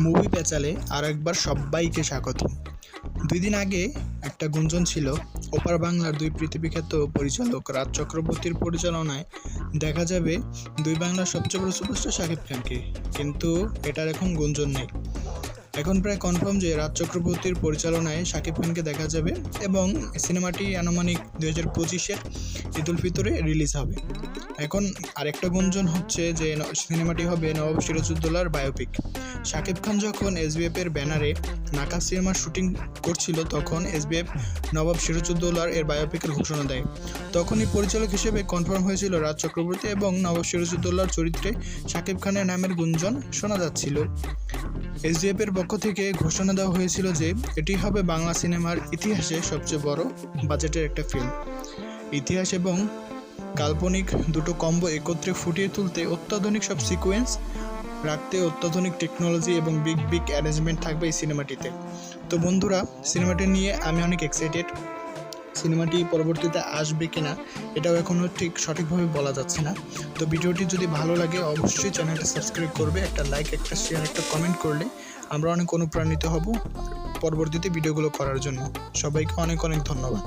Movie প্যাচালে আরেকবার সবাইকে স্বাগত। 2 দিন আগে একটা গুঞ্জন ছিল ওপার বাংলার 2 পৃথিবীখ্যাত পরিচালক রাজ চক্রবর্তীর পরিচালনায় দেখা যাবে 2 বাংলার সবচেয়ে বড় সুপারস্টার শাকিব খানকে, কিন্তু এটার এখন গুঞ্জন নেই। এখন প্রায় কনফার্ম যে রাজ চক্রবর্তীর পরিচালনায় শাকিব খানকে দেখা যাবে এবং সিনেমাটি আনুমানিক 2025-এর ঈদ উল ফিতরে রিলিজ হবে। এখন আরেকটা গুঞ্জন হচ্ছে যে সিনেমাটি হবে নবাব সিরাজউদ্দৌলার বায়োপিক। শাকিব খান যখন এসবিএফের ব্যানারে নাকা সিনেমার শুটিং করছিল তখন এসবিএফ নবাব সিরাজউদ্দৌলার এর বায়োপিকের ঘোষণা দেয়। তখনই পরিচালক হিসেবে কনফার্ম হয়েছিল রাজ চক্রবর্তী এবং নবাব সিরাজউদ্দৌলার চরিত্রে শাকিব খানের নামের গুঞ্জন শোনা যাচ্ছিল। এসডিএফের পক্ষ থেকে ঘোষণা দেওয়া হয়েছিল যে এটি হবে বাংলা সিনেমার ইতিহাসে সবচেয়ে বড় বাজেটের একটা ফিল্ম। ইতিহাস এবং কাল্পনিক দুটো কম্বো একত্রে ফুটিয়ে তুলতে অত্যাধুনিক সব সিকোয়েন্স রাখতে অত্যাধুনিক টেকনোলজি এবং বিগ অ্যারেঞ্জমেন্ট থাকবে এই সিনেমাটিতে। তো বন্ধুরা, সিনেমাটি নিয়ে আমি অনেক এক্সাইটেড। সিনেমাটি পরবর্তীতে আসবে কিনা এটাও এখনও ঠিক সঠিকভাবে বলা যাচ্ছে না। তো ভিডিওটি যদি ভালো লাগে অবশ্যই চ্যানেলটা সাবস্ক্রাইব করবে, একটা লাইক, একটা শেয়ার, একটা কমেন্ট করলে আমরা অনেক অনুপ্রাণিত হব পরবর্তীতে ভিডিওগুলো করার জন্য। সবাইকে অনেক অনেক ধন্যবাদ।